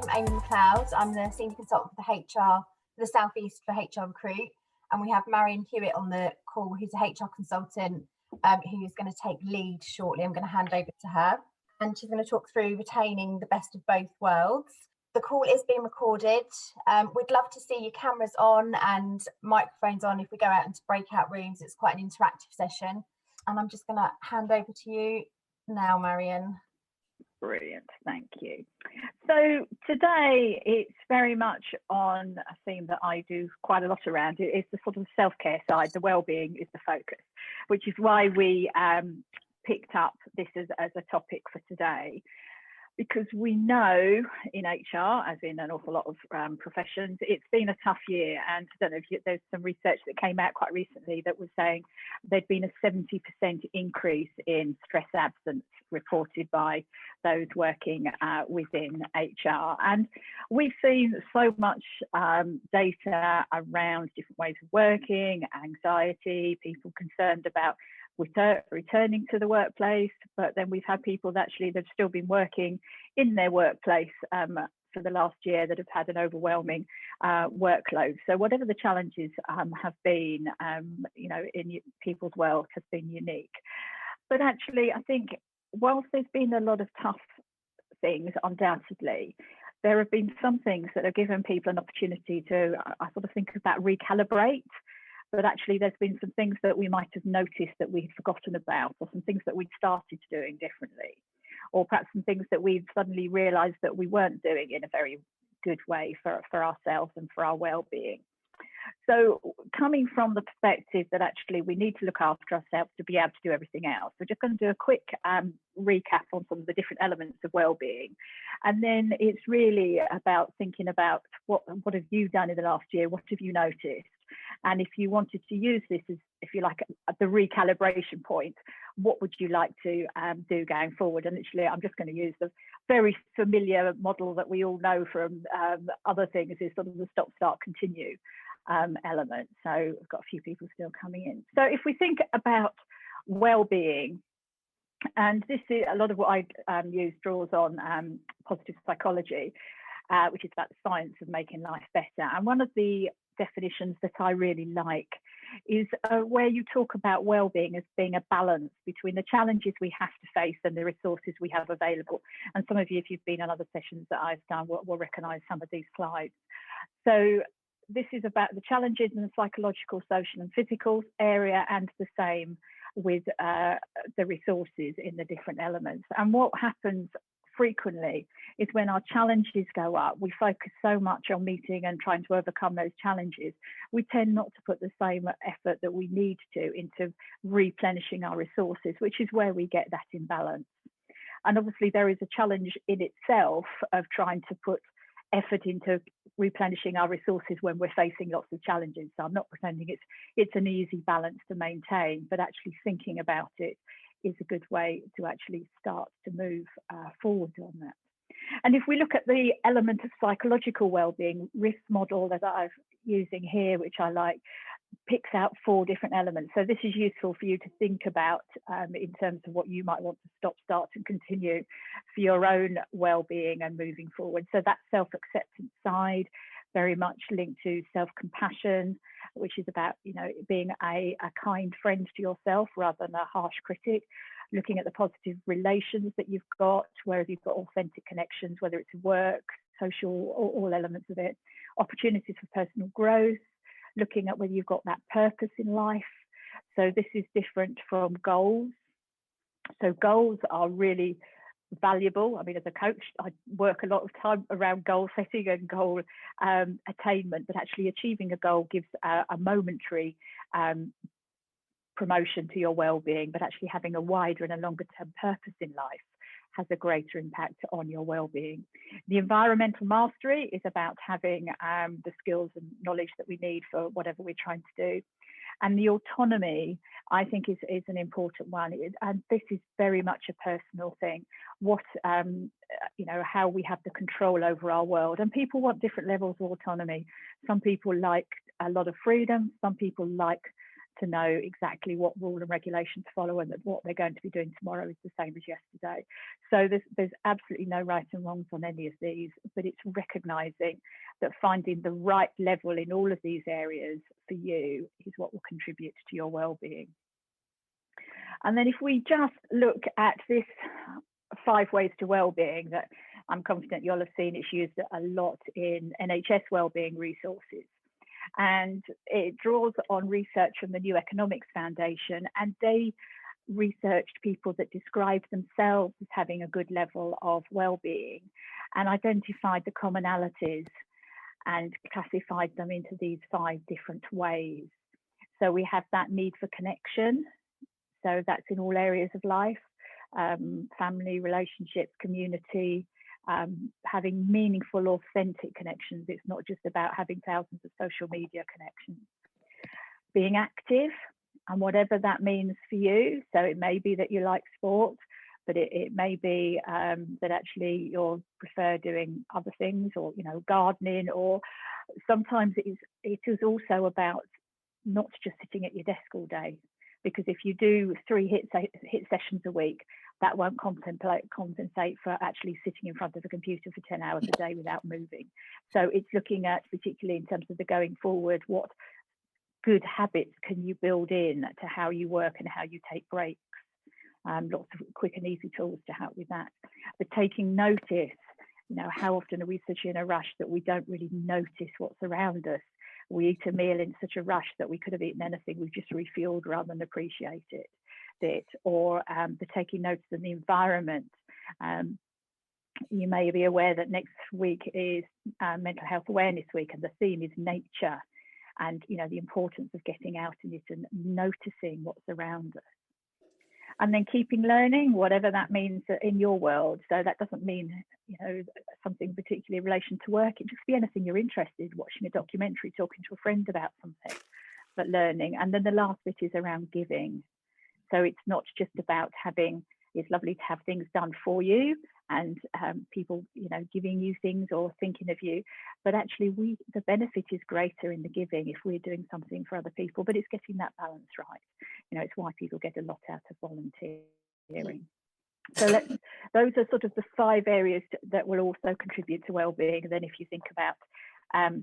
I'm Amy McLeod. I'm the Senior Consultant for the HR, for the South East for HR Recruit. And we have Marion Hewitt on the call, who's a HR consultant who is going to take lead shortly. I'm going to hand over to her. And she's going to talk through retaining the best of both worlds. The call is being recorded. We'd love to see your cameras on and microphones on if we go out into breakout rooms. It's quite an interactive session. And I'm just going to hand over to you now, Marion. Brilliant, thank you. So today it's very much on a theme that I do quite a lot around. It's the sort of self-care side. The well-being is the focus, which is why we picked up this as a topic for today. Because we know in HR, as in an awful lot of professions, it's been a tough year. And I don't know if there's some research that came out quite recently that was saying there'd been a 70% increase in stress absence reported by those working within HR. And we've seen so much data around different ways of working, anxiety, people concerned about returning to the workplace, but then we've had people that actually they've still been working in their workplace for the last year that have had an overwhelming workload. So whatever the challenges have been, in people's world has been unique. But actually, I think whilst there's been a lot of tough things, undoubtedly, there have been some things that have given people an opportunity to, I sort of think about recalibrate. But actually there's been some things that we might have noticed that we'd forgotten about, or some things that we'd started doing differently, or perhaps some things that we've suddenly realised that we weren't doing in a very good way for ourselves and for our well-being. So coming from the perspective that actually we need to look after ourselves to be able to do everything else, we're just going to do a quick recap on some of the different elements of well-being. And then it's really about thinking about what have you done in the last year, what have you noticed? And if you wanted to use this as, if you like, at the recalibration point, what would you like to do going forward? And actually, I'm just going to use the very familiar model that we all know from other things, is sort of the stop, start, continue element. So we've got a few people still coming in. So if we think about well-being, and this is a lot of what I use draws on positive psychology, which is about the science of making life better. And one of the definitions that I really like is where you talk about well-being as being a balance between the challenges we have to face and the resources we have available. And some of you, if you've been on other sessions that I've done, will recognise some of these slides. So this is about the challenges in the psychological, social and physical area, and the same with the resources in the different elements. And what happens frequently is when our challenges go up, we focus so much on meeting and trying to overcome those challenges, we tend not to put the same effort that we need to into replenishing our resources, which is where we get that imbalance. And obviously there is a challenge in itself of trying to put effort into replenishing our resources when we're facing lots of challenges. So I'm not pretending it's an easy balance to maintain, but actually thinking about it is a good way to actually start to move forward on that. And if we look at the element of psychological well-being, risk model that I'm using here, which I like, picks out 4 different elements. So this is useful for you to think about in terms of what you might want to stop, start and continue for your own well-being and moving forward. So that self-acceptance side, very much linked to self-compassion, which is about, being a kind friend to yourself rather than a harsh critic, looking at the positive relations that you've got, where you've got authentic connections, whether it's work, social, all elements of it, opportunities for personal growth, looking at whether you've got that purpose in life. So this is different from goals. So goals are really valuable. I mean, as a coach, I work a lot of time around goal setting and goal attainment, but actually achieving a goal gives a momentary promotion to your well-being, but actually having a wider and a longer term purpose in life has a greater impact on your well-being. The environmental mastery is about having the skills and knowledge that we need for whatever we're trying to do. And the autonomy, I think, is an important one. And this is very much a personal thing. What, how we have the control over our world. And people want different levels of autonomy. Some people like a lot of freedom. Some people like to know exactly what rule and regulation to follow, and that what they're going to be doing tomorrow is the same as yesterday. So there's absolutely no right and wrongs on any of these, but it's recognizing that finding the right level in all of these areas for you is what will contribute to your well-being. And then if we just look at this 5 ways to well-being, that I'm confident you'll have seen, it's used a lot in NHS wellbeing resources. And it draws on research from the New Economics Foundation, and they researched people that described themselves as having a good level of well-being and identified the commonalities and classified them into these 5 different ways. So we have that need for connection. So that's in all areas of life, family, relationships, community, having meaningful, authentic connections. It's not just about having thousands of social media connections. Being active, and whatever that means for you. So it may be that you like sport, but it may be that actually you prefer doing other things, or gardening, or sometimes it is also about not just sitting at your desk all day, because if you do 3 hit sessions a week, that won't compensate for actually sitting in front of a computer for 10 hours a day without moving. So it's looking at, particularly in terms of the going forward, what good habits can you build in to how you work and how you take breaks. Lots of quick and easy tools to help with that. But taking notice, how often are we such in a rush that we don't really notice what's around us? We eat a meal in such a rush that we could have eaten anything, we've just refueled rather than appreciate it. Or the taking notice of the environment. You may be aware that next week is Mental Health Awareness Week, and the theme is nature, and the importance of getting out in it and noticing what's around us. And then keeping learning, whatever that means in your world. So that doesn't mean something particularly in relation to work. It just be anything you're interested in, watching a documentary, talking to a friend about something, but learning. And then the last bit is around giving. So it's not just about it's lovely to have things done for you and people, giving you things or thinking of you, but actually the benefit is greater in the giving if we're doing something for other people, but it's getting that balance right. It's why people get a lot out of volunteering. So those are sort of the 5 areas that will also contribute to well-being. And then if you think about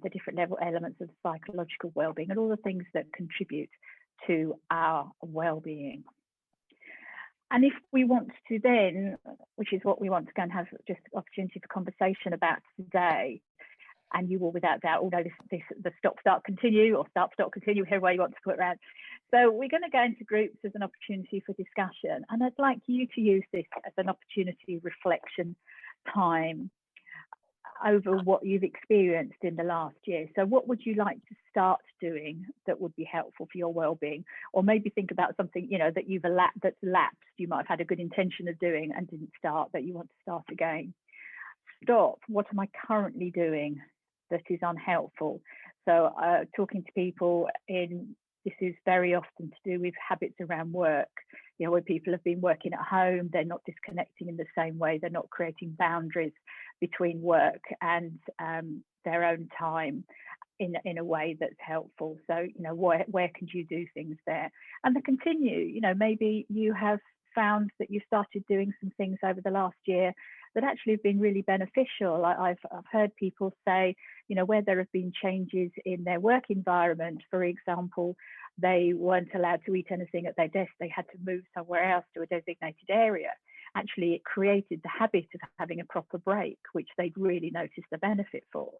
the different elements of psychological well-being and all the things that contribute to our well-being. And if we want to then, which is what we want to go and have just opportunity for conversation about today, and you will without doubt all know the stop, start, continue, or start, stop, continue, whichever way you want to put it around. So we're going to go into groups as an opportunity for discussion. And I'd like you to use this as an opportunity reflection time over what you've experienced in the last year. So what would you like to start doing that would be helpful for your well-being? Or maybe think about something that's lapsed. You might have had a good intention of doing and didn't start, that you want to start again. Stop. What am I currently doing that is unhelpful? So talking to people this is very often to do with habits around work. Where people have been working at home, they're not disconnecting in the same way, they're not creating boundaries between work and their own time in a way that's helpful. So, where can you do things there? And the continue, maybe you have found that you started doing some things over the last year that actually have been really beneficial. I've heard people say, where there have been changes in their work environment, for example, they weren't allowed to eat anything at their desk, they had to move somewhere else to a designated area. Actually, it created the habit of having a proper break, which they'd really noticed the benefit for.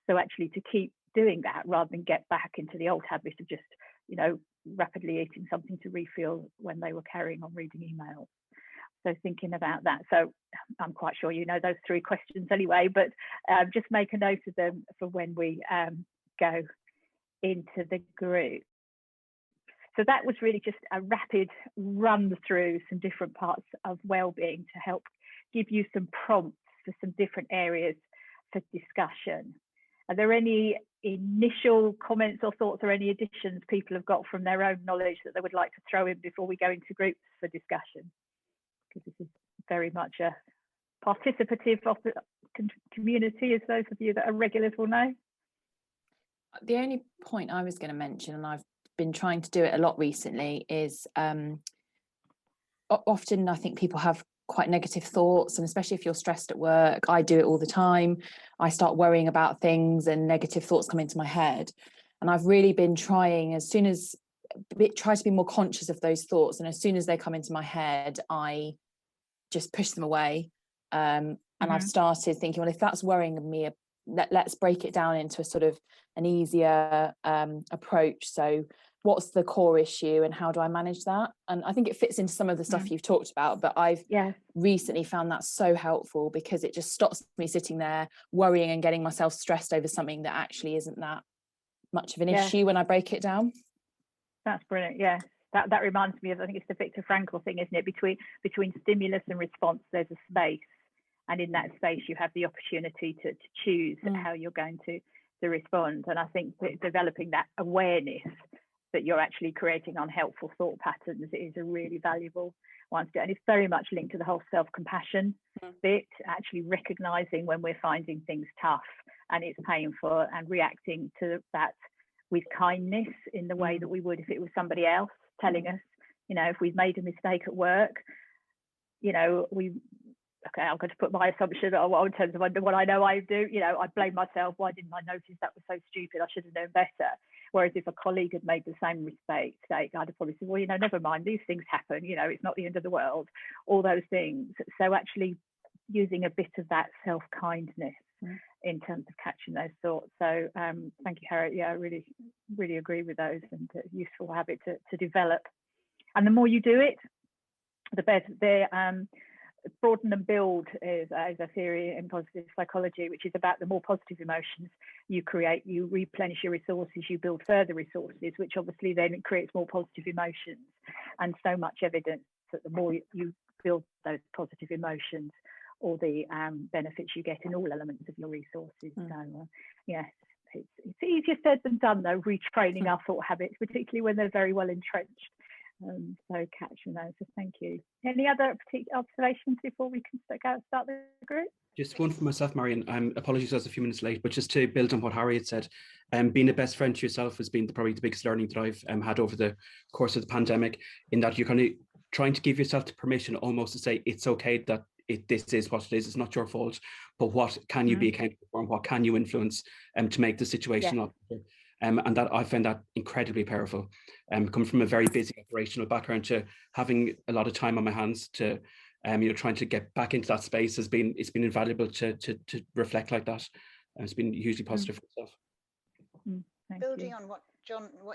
So actually to keep doing that rather than get back into the old habit of just, rapidly eating something to refuel when they were carrying on reading emails. So thinking about that. So I'm quite sure those 3 questions anyway, but just make a note of them for when we go into the group. So that was really just a rapid run through some different parts of well-being to help give you some prompts for some different areas for discussion. Are there any initial comments or thoughts or any additions people have got from their own knowledge that they would like to throw in before we go into groups for discussion? Because this is very much a participative community, as those of you that are regulars will know. The only point I was going to mention, and I've been trying to do it a lot recently is often I think people have quite negative thoughts, and especially if you're stressed at work, I do it all the time. I start worrying about things and negative thoughts come into my head. And I've really been trying, try to be more conscious of those thoughts. And as soon as they come into my head, I just push them away. And I've started thinking, well, if that's worrying me, let's break it down into a sort of an easier approach. So what's the core issue and how do I manage that? And I think it fits into some of the stuff you've talked about, but I've recently found that so helpful, because it just stops me sitting there worrying and getting myself stressed over something that actually isn't that much of an issue when I break it down. That's brilliant. Yeah, that reminds me of, I think it's the Viktor Frankl thing, isn't it? Between stimulus and response, there's a space, and in that space you have the opportunity to choose how you're going to respond. And I think that developing that awareness that you're actually creating unhelpful thought patterns is a really valuable one to do. And it's very much linked to the whole self-compassion bit, actually recognizing when we're finding things tough and it's painful, and reacting to that with kindness in the way that we would if it was somebody else telling us, you know, if we've made a mistake at work, you know, I'm going to put my assumption on in terms of what I know I do, you know, I blame myself. Why didn't I notice? That was so stupid. I should have known better. Whereas if a colleague had made the same mistake, I'd have probably said, well, you know, never mind, these things happen, you know, it's not the end of the world, all those things. So actually using a bit of that self-kindness in terms of catching those thoughts. So thank you, Harriet. Yeah, I really, really agree with those, and a useful habit to develop. And the more you do it, the better. Broaden and build is a theory in positive psychology, which is about the more positive emotions you create, you replenish your resources, you build further resources, which obviously then creates more positive emotions. And so much evidence that the more you build those positive emotions, all the benefits you get in all elements of your resources. So yes, it's easier said than done though, retraining our thought habits, particularly when they're very well entrenched. So catching those. So thank you. Any other particular observations before we can start the group? Just one for myself, Marion. Apologies, I was a few minutes late, but just to build on what Harriet said, being a best friend to yourself has been probably the biggest learning that I've had over the course of the pandemic, in that you're kind of trying to give yourself the permission almost to say it's okay that this is what it is. It's not your fault, but what can you be accountable for, and what can you influence to make the situation not better? And that I find that incredibly powerful. Coming from a very busy operational background to having a lot of time on my hands to trying to get back into that space it's been invaluable to reflect like that. It's been hugely positive for myself. Building on what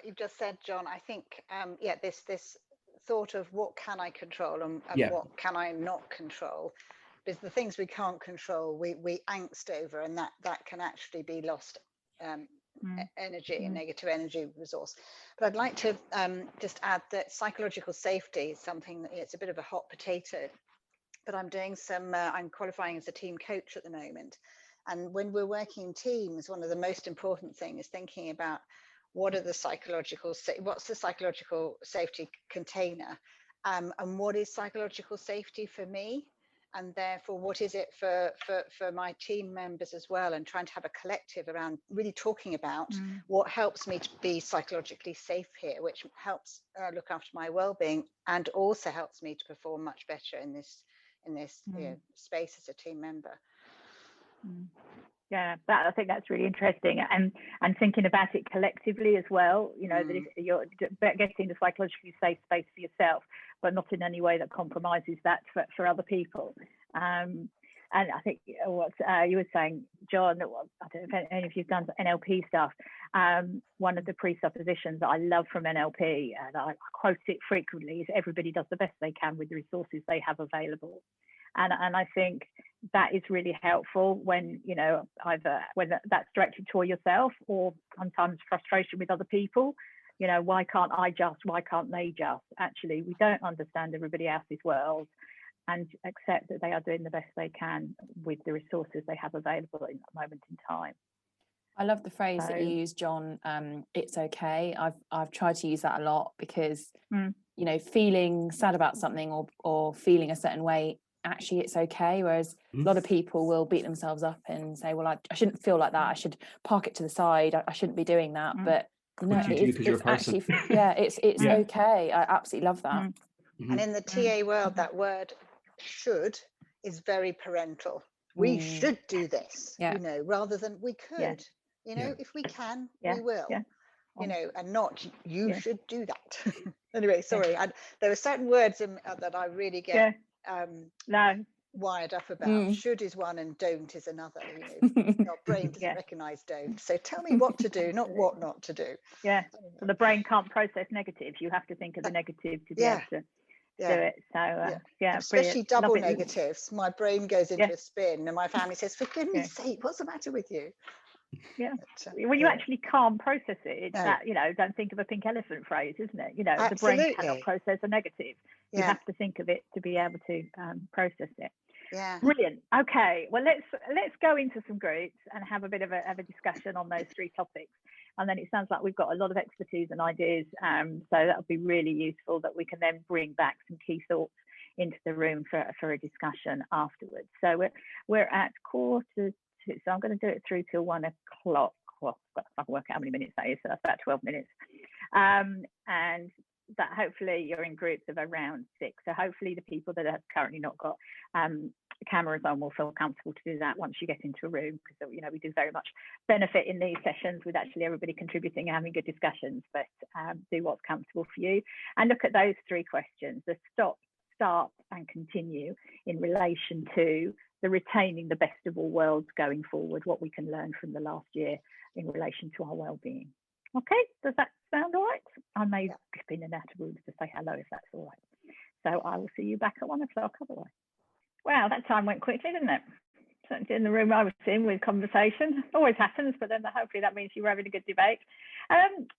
you've just said, John, I think this thought of what can I control and what can I not control, because the things we can't control we angst over, and that can actually be lost energy and negative energy resource. But I'd like to just add that psychological safety is something that it's a bit of a hot potato, but I'm doing I'm qualifying as a team coach at the moment, and when we're working in teams, one of the most important things is thinking about what's the psychological safety container, and what is psychological safety for me, and therefore what is it for my team members as well, and trying to have a collective around really talking about what helps me to be psychologically safe here, which helps look after my well-being, and also helps me to perform much better in this space as a team member. Yeah, I think that's really interesting, and thinking about it collectively as well. You know, that if you're getting the psychologically safe space for yourself, but not in any way that compromises that for other people. And I think what you were saying, John, I don't know if any of you've done NLP stuff. One of the presuppositions that I love from NLP, and I quote it frequently, is everybody does the best they can with the resources they have available. And I think that is really helpful when, you know, either whether that's directed toward yourself or sometimes frustration with other people. You know, why can't they just? Actually, we don't understand everybody else's world, and accept that they are doing the best they can with the resources they have available in that moment in time. I love the phrase that you use, John. It's okay. I've tried to use that a lot, because you know, feeling sad about something or feeling a certain way, actually it's okay. Whereas a lot of people will beat themselves up and say, well, I shouldn't feel like that, I should park it to the side, I shouldn't be doing that. But No, because you're a person. Actually, yeah, it's okay. I absolutely love that. And in the TA world, that word should is very parental. We should do this, you know, rather than we could, you know, if we can, we will, you know, and not you should do that. Anyway, sorry, there are certain words that I really get wired up about. Should is one and don't is another. You know, our brain doesn't recognize don't. So tell me what to do, not what not to do. So the brain can't process negatives. You have to think of the negative to be able to do it. So especially double negatives. My brain goes into a spin, and my family says, "For goodness sake, what's the matter with you?" Well, you actually can't process it. It's that, you know, don't think of a pink elephant phrase, isn't it? You know, the brain cannot process a negative. You have to think of it to be able to process it. Brilliant. Okay, well, let's go into some groups and have a bit of a discussion on those 3 topics. And then it sounds like we've got a lot of expertise and ideas, so that would be really useful, that we can then bring back some key thoughts into the room for a discussion afterwards. So we're at 1:45, so I'm going to do it through till 1 o'clock. Well, I can work out how many minutes that is, so that's about 12 minutes. And that hopefully you're in groups of around 6. So hopefully the people that have currently not got cameras on will feel comfortable to do that once you get into a room, because, you know, we do very much benefit in these sessions with actually everybody contributing and having good discussions, but do what's comfortable for you and look at those 3 questions: the stop, start and continue in relation to the retaining the best of all worlds going forward, what we can learn from the last year in relation to our well-being. Okay, does that sound all right? I may skip in and out of rooms to say hello if that's all right. So I will see you back at 1 o'clock otherwise. Wow, that time went quickly, didn't it? Certainly in the room I was in with conversation. Always happens, but then hopefully that means you were having a good debate.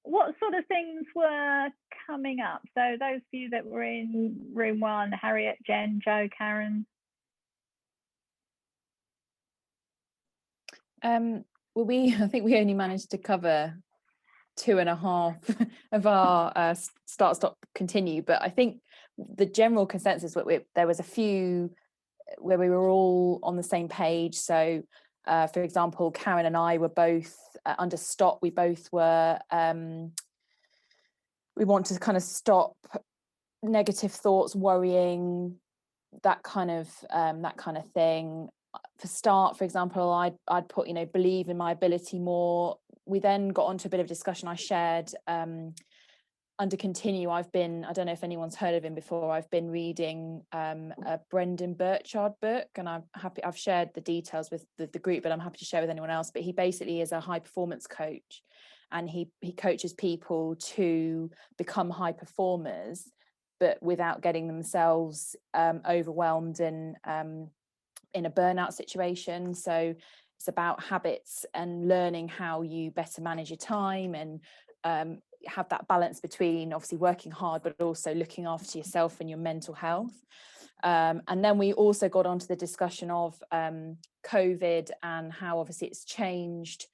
What sort of things were coming up? So those of you that were in room 1, Harriet, Jen, Jo, Karen. Well, I think we only managed to cover 2.5 of our start, stop, continue, but I think the general consensus, there was a few where we were all on the same page. So for example, Karen and I were both under stop. We both were we want to kind of stop negative thoughts, worrying, that kind of thing. For start, for example, I'd put, you know, believe in my ability more. We then got onto a bit of discussion. I shared under continue, I don't know if anyone's heard of him before, I've been reading a Brendan Burchard book, and I've shared the details with the group, but I'm happy to share with anyone else. But he basically is a high performance coach, and he coaches people to become high performers, but without getting themselves overwhelmed and in a burnout situation. So it's about habits and learning how you better manage your time and have that balance between obviously working hard but also looking after yourself and your mental health. And then we also got onto the discussion of COVID and how obviously it's changed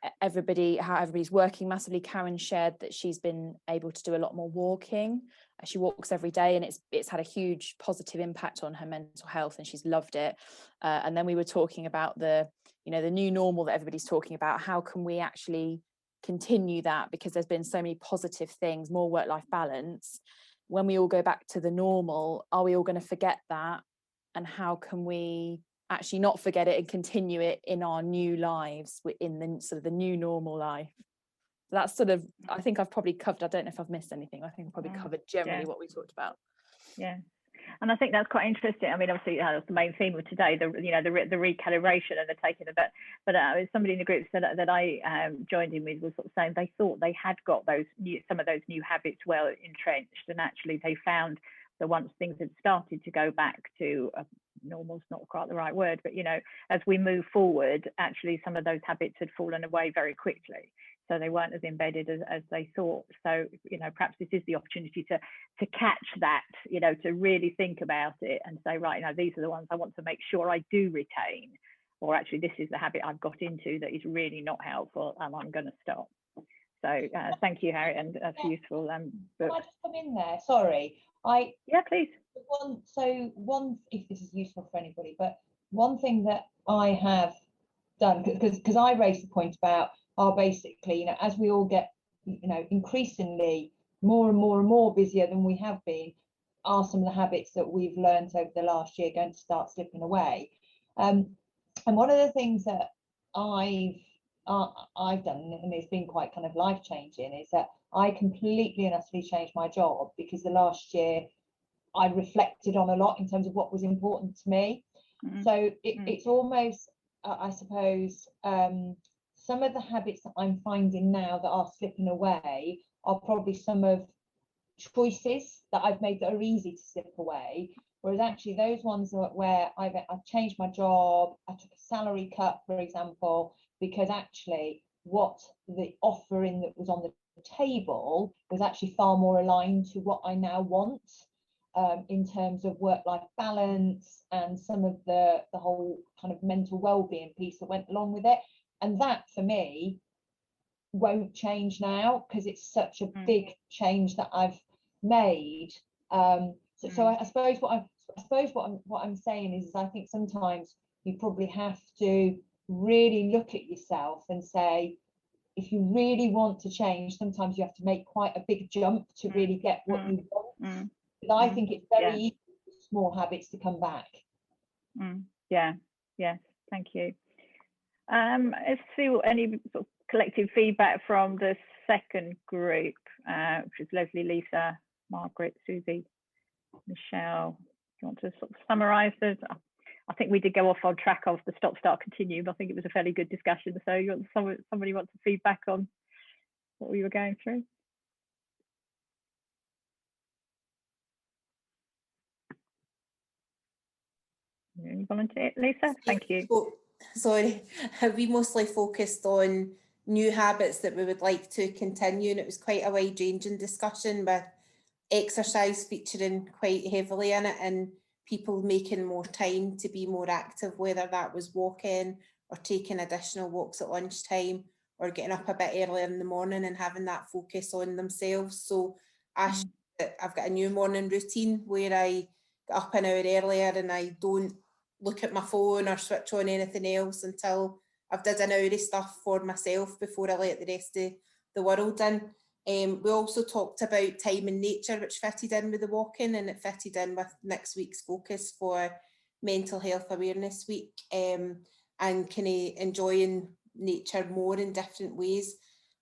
how everybody's working massively. Karen shared that she's been able to do a lot more walking. She walks every day, and it's had a huge positive impact on her mental health, and she's loved it. And then we were talking about the new normal that everybody's talking about. How can we actually continue that? Because there's been so many positive things, more work-life balance. When we all go back to the normal, are we all going to forget that? And how can we actually not forget it and continue it in our new lives, in the sort of the new normal life? That's sort of, I think I've probably covered, I don't know if I've missed anything. I think I've probably covered generally what we talked about. Yeah. And I think that's quite interesting. I mean, obviously, that's the main theme of today, the recalibration and the taking of it. But somebody in the group said that I joined in with was sort of saying they thought they had got some of those new habits well entrenched, and actually they found that once things had started to go back to normal's not quite the right word, but as we move forward, actually some of those habits had fallen away very quickly. So they weren't as embedded as they thought. So, perhaps this is the opportunity to catch that, to really think about it and say, right, these are the ones I want to make sure I do retain, or actually this is the habit I've got into that is really not helpful and I'm going to stop. So thank you, Harriet, and that's useful. Can I just come in there? Sorry. Yeah, please. One, if this is useful for anybody, but one thing that I have done, because I raised the point about basically, as we all get increasingly more and more busier than we have been, are some of the habits that we've learned over the last year going to start slipping away. And one of the things that I've done, and it's been quite kind of life-changing, is that I completely and utterly changed my job, because the last year I reflected on a lot in terms of what was important to me. So it's almost, I suppose, some of the habits that I'm finding now that are slipping away are probably some of choices that I've made that are easy to slip away, whereas actually those ones where I've changed my job, I took a salary cut, for example, because actually what the offering that was on the table was actually far more aligned to what I now want, in terms of work-life balance and some of the whole kind of mental well-being piece that went along with it. And that for me won't change now, because it's such a big change that I've made. So I suppose what I'm saying is I think sometimes you probably have to really look at yourself and say, if you really want to change, sometimes you have to make quite a big jump to really get what you want. But I think it's very easy for small habits to come back. Yeah, thank you. Let's see what any sort of collective feedback from the second group, which is Leslie, Lisa, Margaret, Susie, Michelle. Do you want to sort of summarise this? I think we did go off on track of the stop, start, continue, but I think it was a fairly good discussion. So you want somebody wants to feedback on what we were going through? You volunteer, Lisa? Thank you. Sorry, we mostly focused on new habits that we would like to continue, and it was quite a wide-ranging discussion with exercise featuring quite heavily in it, and people making more time to be more active, whether that was walking or taking additional walks at lunchtime or getting up a bit earlier in the morning and having that focus on themselves. So I've got a new morning routine where I get up an hour earlier and I don't look at my phone or switch on anything else until I've did an hour of stuff for myself before I let the rest of the world in. We also talked about time in nature, which fitted in with the walking, and it fitted in with next week's focus for Mental Health Awareness Week, and kind of enjoying nature more in different ways.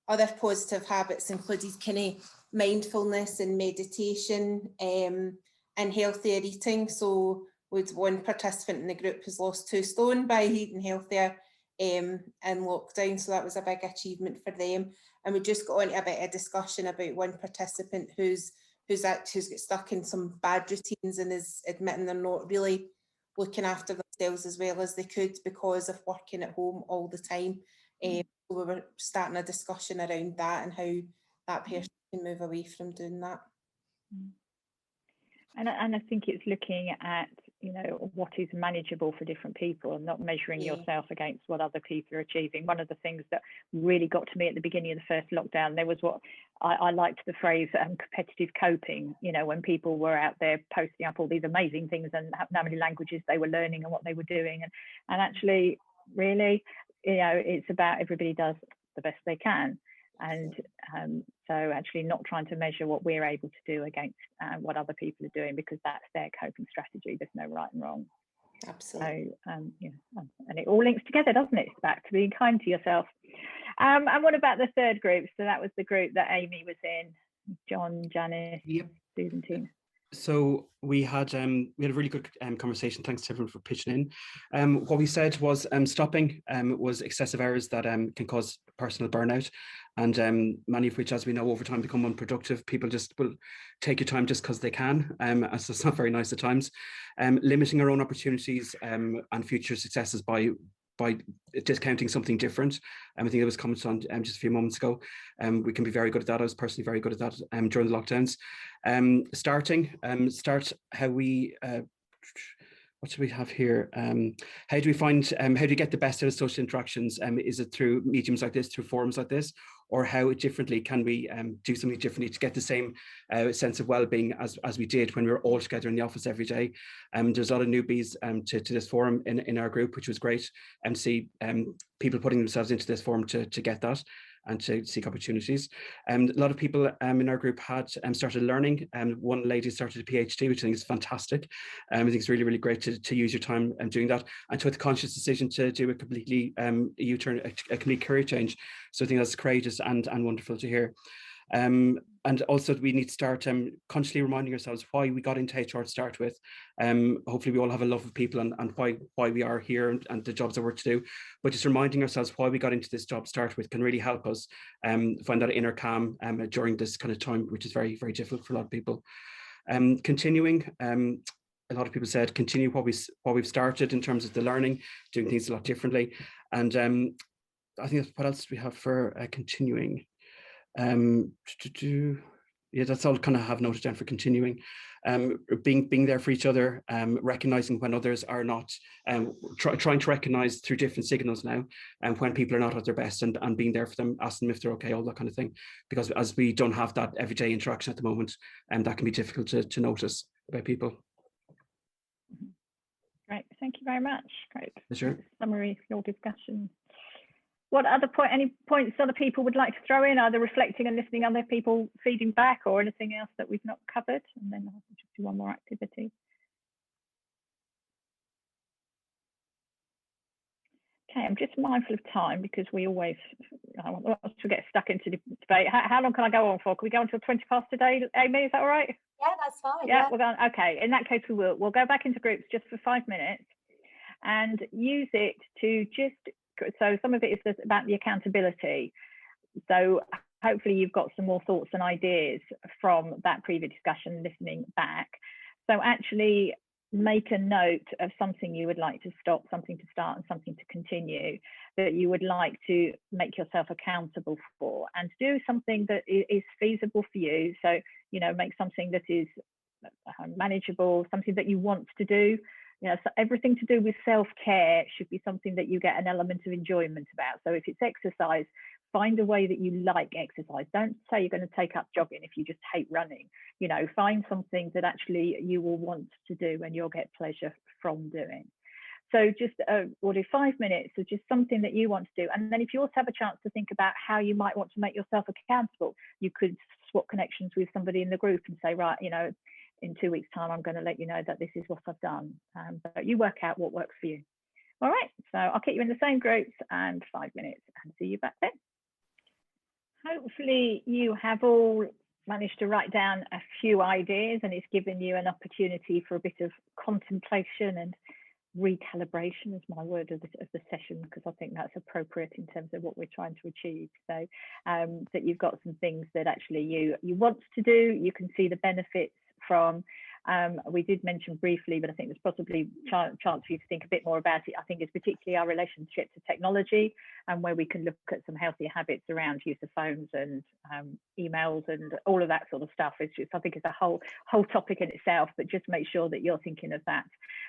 Other positive habits included kind of mindfulness and meditation, and healthier eating. So with one participant in the group who's lost 2 stone by eating healthier in lockdown, so that was a big achievement for them. And we just got on to a bit of discussion about one participant who's got stuck in some bad routines and is admitting they're not really looking after themselves as well as they could because of working at home all the time. So we were starting a discussion around that and how that person can move away from doing that. And I think it's looking at, what is manageable for different people and not measuring yourself against what other people are achieving. One of the things that really got to me at the beginning of the first lockdown, there was what I liked the phrase competitive coping, when people were out there posting up all these amazing things and how many languages they were learning and what they were doing. And actually, really, it's about everybody does the best they can. And so actually not trying to measure what we're able to do against what other people are doing, because that's their coping strategy. There's no right and wrong. Absolutely. So, and it all links together, doesn't it? It's back to being kind to yourself. And what about the third group? So that was the group that Amy was in, John, Janice, Susan, Tina. So we had a really good conversation. Thanks to everyone for pitching in. What we said was stopping was excessive hours that can cause personal burnout, and many of which, as we know, over time become unproductive. People just will take your time just because they can, as it's not very nice at times. Limiting our own opportunities and future successes by discounting something different. I think it was commented on just a few moments ago. We can be very good at that. I was personally very good at that during the lockdowns. Start how we, what do we have here? How do we find, how do you get the best out of social interactions? Is it through mediums like this, through forums like this? Or how differently can we do something differently to get the same sense of well-being as we did when we were all together in the office every day? There's a lot of newbies to this forum in our group, which was great, and see people putting themselves into this forum to get that. and to seek opportunities. A lot of people in our group had started learning, and one lady started a PhD, which I think is fantastic. I think it's really, really great to use your time doing that, and to make the conscious decision to do a completely U-turn, a complete career change. So I think that's courageous and wonderful to hear. And also we need to start consciously reminding ourselves why we got into HR to start with. Hopefully we all have a love of people and why we are here and the jobs that we're to do, but just reminding ourselves why we got into this job to start with can really help us find that inner calm during this kind of time, which is very, very difficult for a lot of people. Continuing, a lot of people said continue what we've started in terms of the learning, doing things a lot differently. And I think what else do we have for continuing? Yeah, that's all kind of have noted down for continuing. Being there for each other, recognizing when others are not, trying to recognize through different signals now, and when people are not at their best, and being there for them, asking them if they're okay, all that kind of thing. Because as we don't have that everyday interaction at the moment, and that can be difficult to notice about people. Great, thank you very much. Great. Sure. Summary of your discussion. What other any points other people would like to throw in, either reflecting and listening, other people feeding back, or anything else that we've not covered? And then I'll just do one more activity. Okay, I'm just mindful of time because we always, I want us to get stuck into the debate. How long can I go on for? Can we go until 20 past today, Amy? Is that all right? Yeah, that's fine. Yeah, we're going. Okay, in that case, we'll go back into groups just for 5 minutes and use it to just. So some of it is about the accountability. So hopefully you've got some more thoughts and ideas from that previous discussion, listening back. So actually make a note of something you would like to stop, something to start, and something to continue that you would like to make yourself accountable for, and do something that is feasible for you. So, you know, make something that is manageable, something that you want to do. You know, so everything to do with self-care should be something that you get an element of enjoyment about. So if it's exercise, find a way that you like exercise. Don't say you're going to take up jogging if you just hate running. You know, find something that actually you will want to do and you'll get pleasure from doing. So just 5 minutes of just something that you want to do. And then if you also have a chance to think about how you might want to make yourself accountable, you could swap connections with somebody in the group and say, right, you know, in 2 weeks' time, I'm going to let you know that this is what I've done. But you work out what works for you. All right, so I'll keep you in the same groups and 5 minutes and see you back then. Hopefully you have all managed to write down a few ideas, and it's given you an opportunity for a bit of contemplation and recalibration, is my word of the session, because I think that's appropriate in terms of what we're trying to achieve. So that you've got some things that actually you want to do, you can see the benefits from. We did mention briefly, but I think there's possibly chance for you to think a bit more about it. I think it's particularly our relationship to technology, and where we can look at some healthier habits around use of phones and emails and all of that sort of stuff. It's just, I think it's a whole topic in itself, but just make sure that you're thinking of that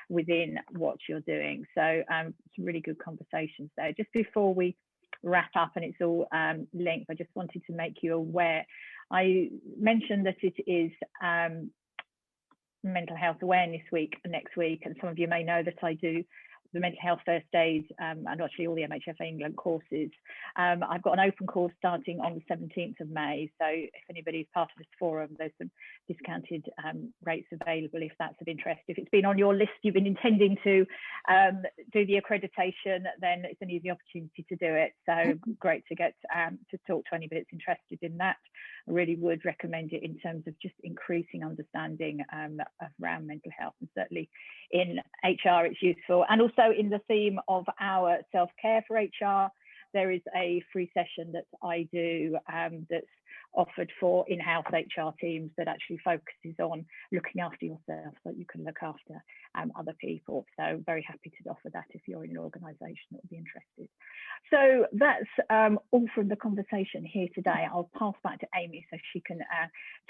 within what you're doing. So some really good conversations there. Just before we wrap up, and it's all linked, I just wanted to make you aware. I mentioned that it is Mental Health Awareness Week next week, and some of you may know that I do the mental health first aid and actually all the MHFA England courses. I've got an open course starting on the 17th of May, so if anybody's part of this forum, there's some discounted rates available if that's of interest. If it's been on your list, you've been intending to do the accreditation, then it's an easy opportunity to do it. So great to get to talk to anybody that's interested in that. I really would recommend it in terms of just increasing understanding around mental health, and certainly in HR it's useful. And also in the theme of our self-care for HR, there is a free session that I do that's offered for in-house HR teams that actually focuses on looking after yourself so that you can look after other people. So very happy to offer that if you're in an organisation that would be interested. So that's all from the conversation here today. I'll pass back to Amy so she can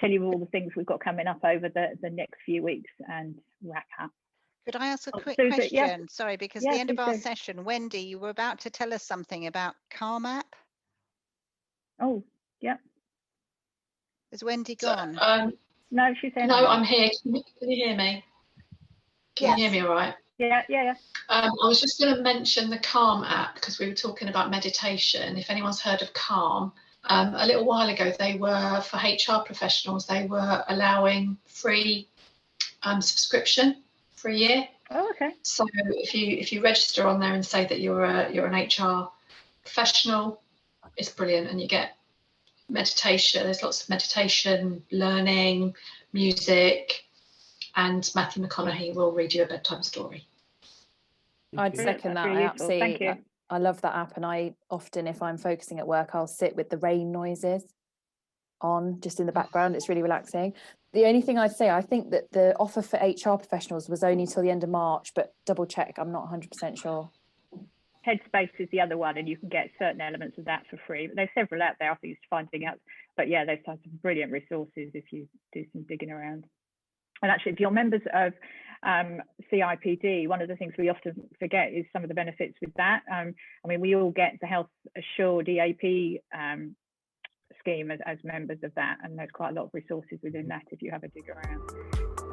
tell you all the things we've got coming up over the next few weeks and wrap up. Could I ask a quick Susie, question? yeah. Sorry, because Yeah, the end of our do. session, Wendy, you were about to tell us something about CarMap. Oh, yeah. Is Wendy gone? No, she's there. No, I'm here. Can you hear me? Can Yes. you hear me all right? Yeah. I was just going to mention the Calm app because we were talking about meditation. If anyone's heard of Calm, a little while ago they were, for HR professionals, they were allowing free subscription for a year. Oh, okay. So if you register on there and say that you're an HR professional, it's brilliant, and you get meditation. There's lots of meditation, learning, music, and Matthew McConaughey will read you a bedtime story. I'd second that. Really I useful. Thank you. I love that app, and I often, if I'm focusing at work, I'll sit with the rain noises on just in the background. It's really relaxing. The only thing I'd say, I think that the offer for HR professionals was only till the end of March, but double check, I'm not 100% sure. Headspace is the other one, and you can get certain elements of that for free. But there's several out there. I think it's finding out. But yeah, there's some brilliant resources if you do some digging around. And actually, if you're members of CIPD, one of the things we often forget is some of the benefits with that. I mean, we all get the Health Assured EAP scheme as members of that, and there's quite a lot of resources within that if you have a dig around.